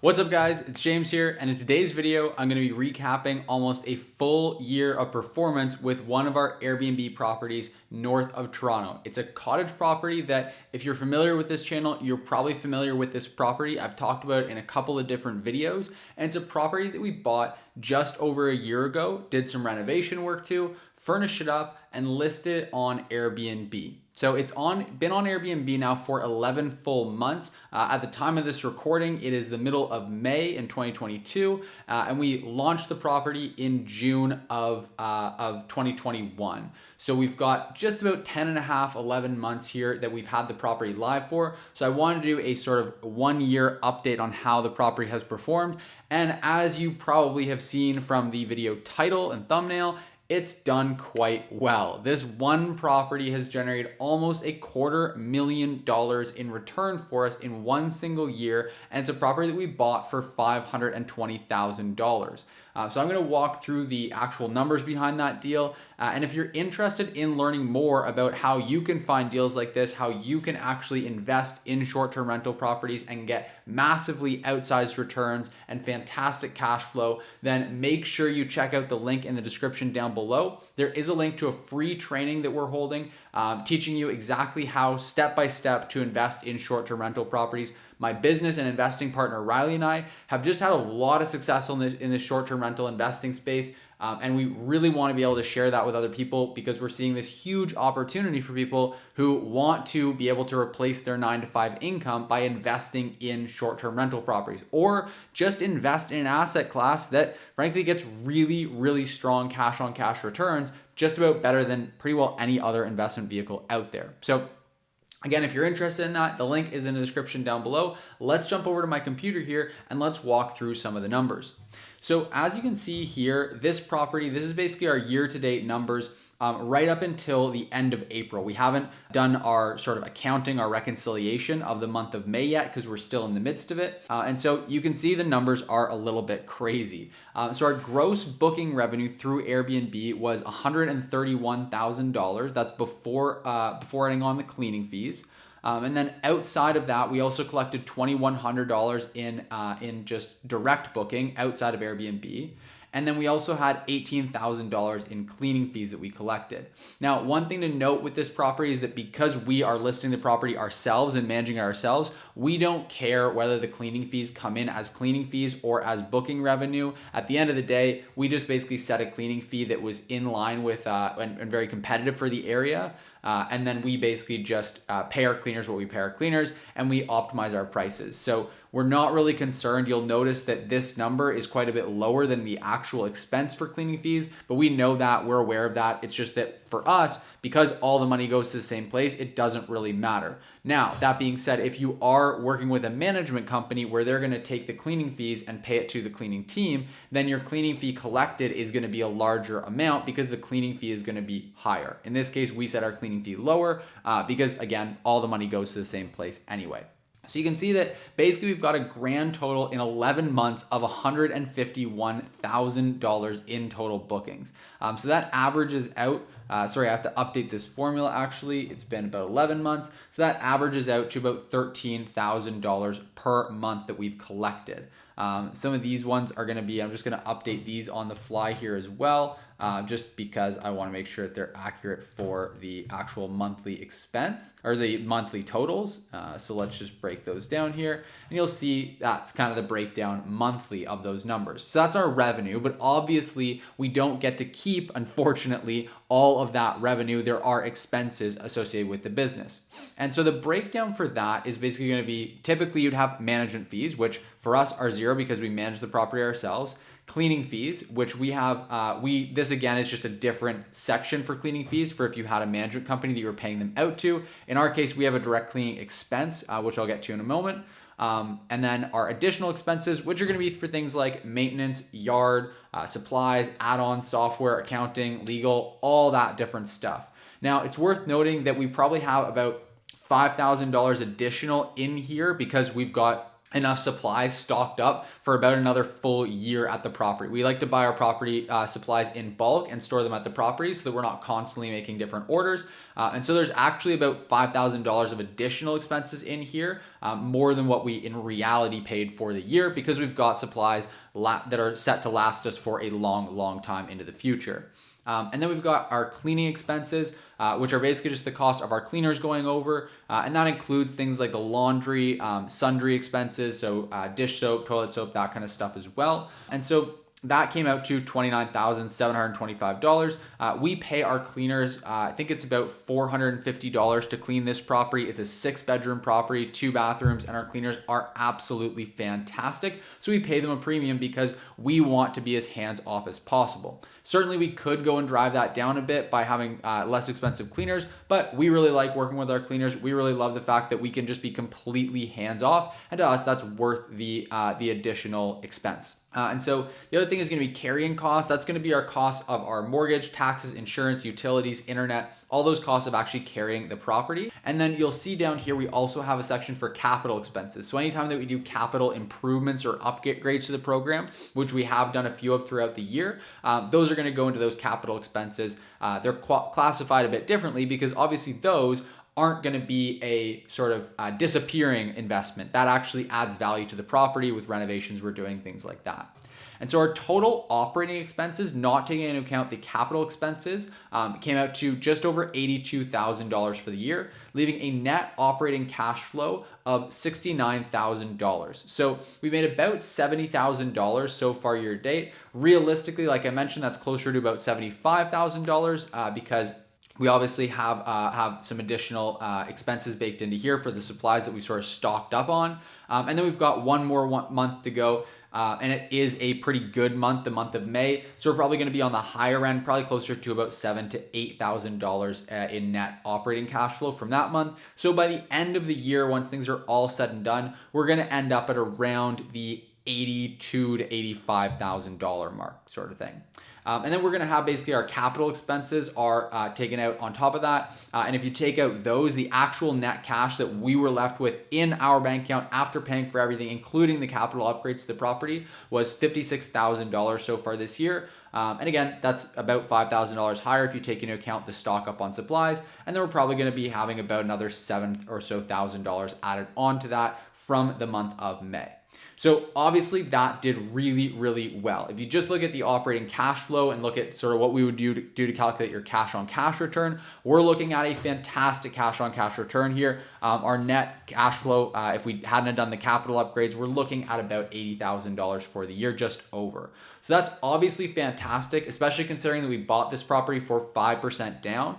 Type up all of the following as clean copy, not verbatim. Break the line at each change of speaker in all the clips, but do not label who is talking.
What's up guys, it's James here, and in today's video, I'm gonna be recapping almost a full year of performance with one of our Airbnb properties north of Toronto. It's a cottage property that if you're familiar with this channel, you're probably familiar with this property. I've talked about it in a couple of different videos, and it's a property that we bought just over a year ago, did some renovation work to, furnished it up, and listed on Airbnb. So it's been on Airbnb now for 11 full months. At the time of this recording, it is the middle of May in 2022, and we launched the property in June of 2021. So we've got just about 10 and a half, 11 months here that we've had the property live for. So I wanted to do a sort of 1 year update on how the property has performed. And as you probably have seen from the video title and thumbnail, it's done quite well. This one property has generated almost $250,000 in return for us in one single year, and it's a property that we bought for $520,000. So I'm going to walk through the actual numbers behind that deal. And if you're interested in learning more about how you can find deals like this, how you can actually invest in short-term rental properties and get massively outsized returns and fantastic cash flow, then make sure you check out the link in the description down below. There is a link to a free training that we're holding, teaching you exactly how step-by-step to invest in short-term rental properties. My business and investing partner, Riley, and I have just had a lot of success in this short-term rental investing space. And we really want to be able to share that with other people because we're seeing this huge opportunity for people who want to be able to replace their 9-to-5 income by investing in short-term rental properties, or just invest in an asset class that frankly gets really, really strong cash on cash returns, just about better than pretty well any other investment vehicle out there. So again, if you're interested in that, the link is in the description down below. Let's jump over to my computer here and let's walk through some of the numbers. So as you can see here, this property, this is basically our year-to-date numbers right up until the end of April. We haven't done our sort of accounting, our reconciliation of the month of May yet because we're still in the midst of it. And so you can see the numbers are a little bit crazy. So our gross booking revenue through Airbnb was $131,000. That's before adding on the cleaning fees. And then outside of that, we also collected $2,100 in just direct booking outside of Airbnb. And then we also had $18,000 in cleaning fees that we collected. Now, one thing to note with this property is that because we are listing the property ourselves and managing it ourselves, we don't care whether the cleaning fees come in as cleaning fees or as booking revenue. At the end of the day, we just basically set a cleaning fee that was in line with and very competitive for the area. And then we basically just pay our cleaners what we pay our cleaners, and we optimize our prices. So we're not really concerned. You'll notice that this number is quite a bit lower than the actual expense for cleaning fees, but we know that, we're aware of that. It's just that for us, because all the money goes to the same place, it doesn't really matter. Now, that being said, if you are working with a management company where they're going to take the cleaning fees and pay it to the cleaning team, then your cleaning fee collected is going to be a larger amount because the cleaning fee is going to be higher. In this case, we set our cleaning fee lower because, again, all the money goes to the same place anyway. So you can see that basically we've got a grand total in 11 months of $151,000 in total bookings. So that averages out, sorry, I have to update this formula actually. It's been about 11 months. So that averages out to about $13,000 per month that we've collected. Some of these ones are going to be, I'm just going to update these on the fly here as well, just because I want to make sure that they're accurate for the actual monthly expense or the monthly totals. So let's just break those down here, and you'll see that's kind of the breakdown monthly of those numbers. So that's our revenue, but obviously we don't get to keep, unfortunately, all of that revenue. There are expenses associated with the business. And so the breakdown for that is basically going to be, typically you'd have management fees, which for us are zero because we manage the property ourselves. Cleaning fees, which we have, this again is just a different section for cleaning fees for if you had a management company that you were paying them out to. In our case, we have a direct cleaning expense, which I'll get to in a moment. And then our additional expenses, which are going to be for things like maintenance, yard, supplies, add-ons, software, accounting, legal, all that different stuff. Now, it's worth noting that we probably have about $5,000 additional in here because we've got enough supplies stocked up for about another full year at the property. We like to buy our property supplies in bulk and store them at the property so that we're not constantly making different orders. And so there's actually about $5,000 of additional expenses in here, more than what we in reality paid for the year, because we've got supplies that are set to last us for a long time into the future. And then we've got our cleaning expenses, which are basically just the cost of our cleaners going over. And that includes things like the laundry, sundry expenses, so dish soap, toilet soap, that kind of stuff as well. And so that came out to $29,725. We pay our cleaners, I think it's about $450 to clean this property. It's a 6-bedroom property, 2 bathrooms, and our cleaners are absolutely fantastic. So we pay them a premium because we want to be as hands-off as possible. Certainly we could go and drive that down a bit by having less expensive cleaners, but we really like working with our cleaners. We really love the fact that we can just be completely hands-off, and to us, that's worth the additional expense. And so the other thing is going to be carrying costs. That's going to be our costs of our mortgage, taxes, insurance, utilities, internet, all those costs of actually carrying the property. And then you'll see down here, we also have a section for capital expenses. So anytime that we do capital improvements or upgrades to the program, which we have done a few of throughout the year, those are going to go into those capital expenses. They're classified a bit differently because obviously those aren't going to be a sort of disappearing investment. That actually adds value to the property with renovations we're doing, things like that. And so our total operating expenses, not taking into account the capital expenses, came out to just over $82,000 for the year, leaving a net operating cash flow of $69,000. So we made about $70,000 so far year to date. Realistically, like I mentioned, that's closer to about $75,000 because we obviously have some additional expenses baked into here for the supplies that we sort of stocked up on. And then we've got one more month to go. And it is a pretty good month, the month of May. So we're probably going to be on the higher end, probably closer to about $7,000 to $8,000 in net operating cash flow from that month. So by the end of the year, once things are all said and done, we're going to end up at around the $82,000 to $85,000 mark sort of thing. And then we're going to have basically our capital expenses are taken out on top of that. And if you take out those, the actual net cash that we were left with in our bank account after paying for everything, including the capital upgrades to the property, was $56,000 so far this year. And again, that's about $5,000 higher if you take into account the stock up on supplies. And then we're probably going to be having about another $7,000 or so added onto that from the month of May. So obviously that did really well. If you just look at the operating cash flow and look at sort of what we would do to calculate your cash on cash return, we're looking at a fantastic cash on cash return here. Our net cash flow, if we hadn't done the capital upgrades, we're looking at about $80,000 for the year, just over. So that's obviously fantastic, especially considering that we bought this property for 5% down.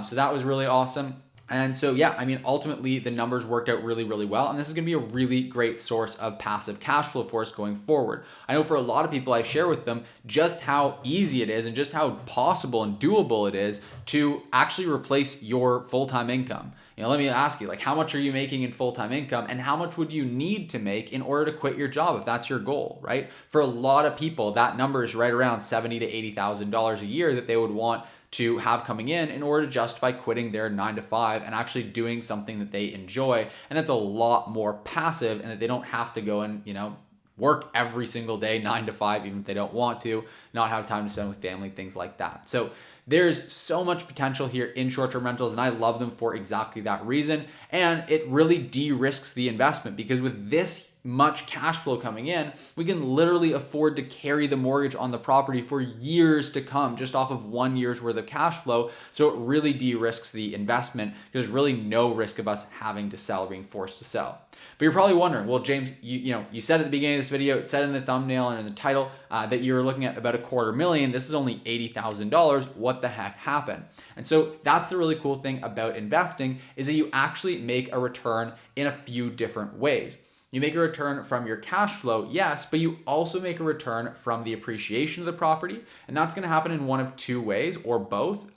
So that was really awesome. And so, yeah, I mean, ultimately the numbers worked out really well. And this is going to be a really great source of passive cash flow for us going forward. I know for a lot of people, I share with them just how easy it is and just how possible and doable it is to actually replace your full-time income. You know, let me ask you, like, how much are you making in full-time income and how much would you need to make in order to quit your job if that's your goal, right? For a lot of people, that number is right around $70,000 to $80,000 a year that they would want to have coming in order to justify quitting their 9 to 5 and actually doing something that they enjoy. And that's a lot more passive and that they don't have to go and, you know, work every single day, 9 to 5, even if they don't want to, not have time to spend with family, things like that. So there's so much potential here in short-term rentals, and I love them for exactly that reason. And it really de-risks the investment because with this much cash flow coming in, we can literally afford to carry the mortgage on the property for years to come just off of 1 year's worth of cash flow. So it really de-risks the investment. There's really no risk of us having to sell, being forced to sell. But you're probably wondering, well, James, you said at the beginning of this video, it said in the thumbnail and in the title that you were looking at about $250,000. This is only $80,000. What the heck happened? And so that's the really cool thing about investing is that you actually make a return in a few different ways. You make a return from your cash flow, yes, but you also make a return from the appreciation of the property. And that's going to happen in one of two ways or both.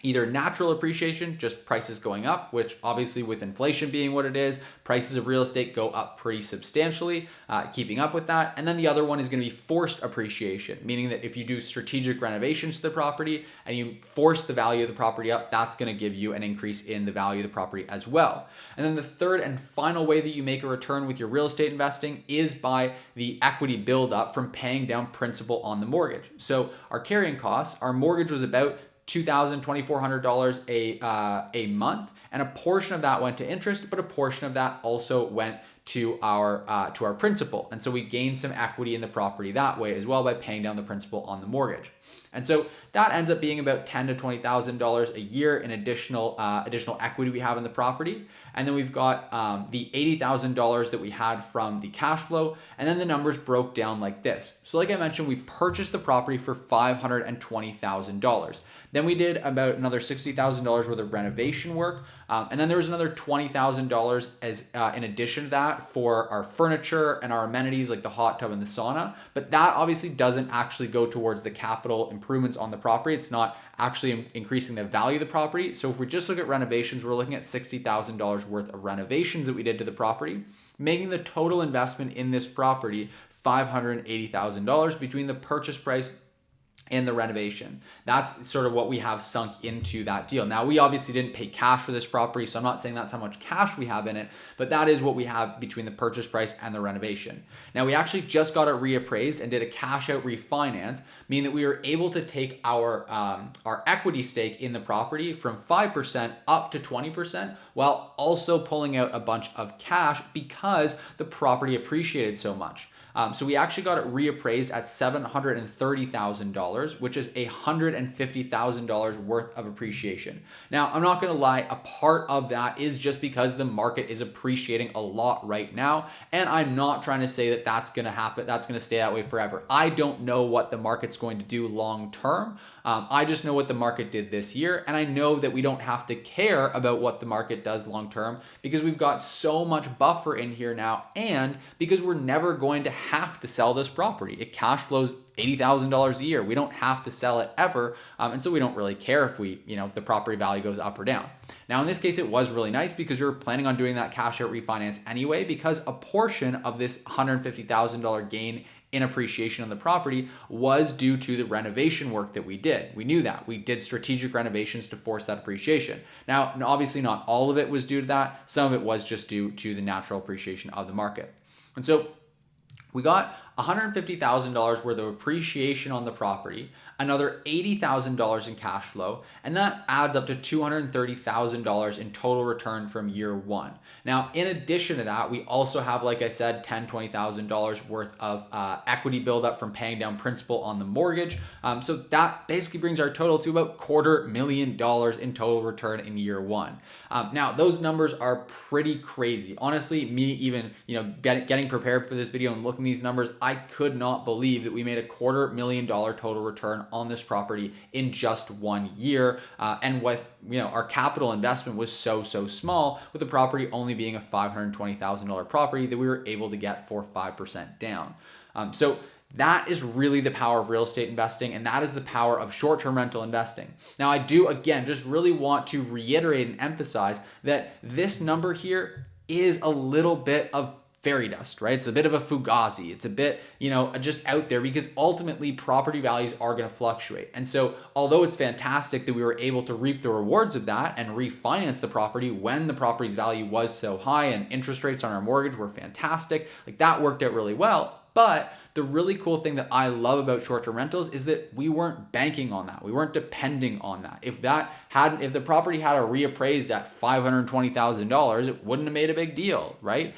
either natural appreciation, just prices going up, which obviously with inflation being what it is, prices of real estate go up pretty substantially, keeping up with that. And then the other one is going to be forced appreciation, meaning that if you do strategic renovations to the property and you force the value of the property up, that's going to give you an increase in the value of the property as well. And then the third and final way that you make a return with your real estate investing is by the equity buildup from paying down principal on the mortgage. So our carrying costs, our mortgage was about $2,000, $2,400 a month, and a portion of that went to interest, but a portion of that also went to our principal. And so we gained some equity in the property that way as well by paying down the principal on the mortgage. And so that ends up being about $10,000 to $20,000 a year in additional equity we have in the property. And then we've got the $80,000 that we had from the cash flow. And then the numbers broke down like this. So like I mentioned, we purchased the property for $520,000. Then we did about another $60,000 worth of renovation work. And then there was another $20,000 as in addition to that for our furniture and our amenities like the hot tub and the sauna. But that obviously doesn't actually go towards the capital improvements on the property. It's not actually increasing the value of the property. So if we just look at renovations, we're looking at $60,000 worth of renovations that we did to the property, making the total investment in this property $580,000 between the purchase price and the renovation. That's sort of what we have sunk into that deal. Now, we obviously didn't pay cash for this property, so I'm not saying that's how much cash we have in it, but that is what we have between the purchase price and the renovation. Now, we actually just got it reappraised and did a cash out refinance, meaning that we were able to take our equity stake in the property from 5% up to 20%, while also pulling out a bunch of cash because the property appreciated so much. So we actually got it reappraised at $730,000, which is $150,000 worth of appreciation. Now, I'm not going to lie, a part of that is just because the market is appreciating a lot right now, and I'm not trying to say that that's going to happen, that's going to stay that way forever. I don't know what the market's going to do long term. I just know what the market did this year, and I know that we don't have to care about what the market does long term because we've got so much buffer in here now, and because we're never going to have to sell this property. It cash flows $80,000 a year. We don't have to sell it ever, and so we don't really care if if the property value goes up or down. Now, in this case, it was really nice because we were planning on doing that cash out refinance anyway, because a portion of this $150,000 gain in appreciation on the property was due to the renovation work that we did. We knew that. We did strategic renovations to force that appreciation. Now, obviously not all of it was due to that. Some of it was just due to the natural appreciation of the market. And so we got $150,000 worth of appreciation on the property, another $80,000 in cash flow, and that adds up to $230,000 in total return from year one. Now, in addition to that, we also have, like I said, $10,000, $20,000 worth of equity buildup from paying down principal on the mortgage. So that basically brings our total to about $250,000 in total return in year one. Now, those numbers are pretty crazy. Honestly, me even getting prepared for this video and looking at these numbers, I could not believe that we made $250,000 total return on this property in just 1 year. And with our capital investment was so small, with the property only being a $520,000 property that we were able to get for 5% down. So that is really the power of real estate investing, and that is the power of short-term rental investing. Now, I do, again, just really want to reiterate and emphasize that this number here is a little bit of fairy dust, right? It's a bit of a fugazi. It's a bit, just out there because ultimately property values are going to fluctuate. And so although it's fantastic that we were able to reap the rewards of that and refinance the property when the property's value was so high and interest rates on our mortgage were fantastic, like that worked out really well. But the really cool thing that I love about short-term rentals is that we weren't banking on that. We weren't depending on that. If the property had a reappraised at $520,000, it wouldn't have made a big deal, right?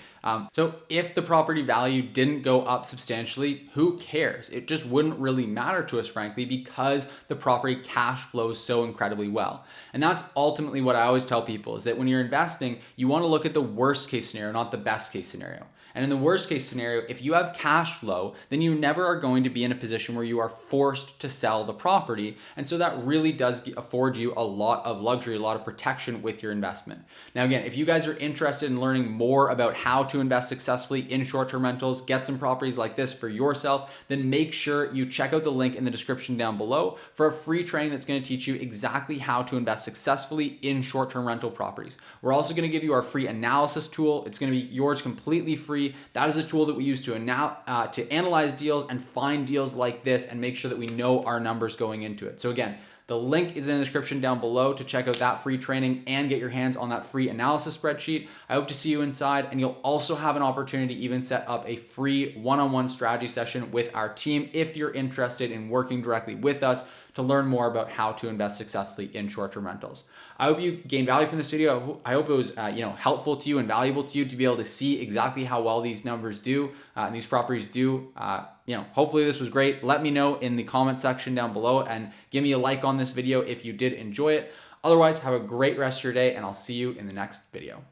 So if the property value didn't go up substantially, who cares? It just wouldn't really matter to us, frankly, because the property cash flows so incredibly well. And that's ultimately what I always tell people is that when you're investing, you want to look at the worst case scenario, not the best case scenario. And in the worst case scenario, if you have cash flow, then you never are going to be in a position where you are forced to sell the property. And so that really does afford you a lot of luxury, a lot of protection with your investment. Now, again, if you guys are interested in learning more about how to invest successfully in short-term rentals, get some properties like this for yourself, then make sure you check out the link in the description down below for a free training that's going to teach you exactly how to invest successfully in short-term rental properties. We're also going to give you our free analysis tool. It's going to be yours completely free. That is a tool that we use to analyze deals and find deals like this and make sure that we know our numbers going into it. So again, the link is in the description down below to check out that free training and get your hands on that free analysis spreadsheet. I hope to see you inside, and you'll also have an opportunity to even set up a free one-on-one strategy session with our team if you're interested in working directly with us to learn more about how to invest successfully in short-term rentals. I hope you gained value from this video. I hope it was helpful to you and valuable to you to be able to see exactly how well these numbers do and these properties do. Hopefully this was great. Let me know in the comment section down below and give me a like on this video if you did enjoy it. Otherwise, have a great rest of your day, and I'll see you in the next video.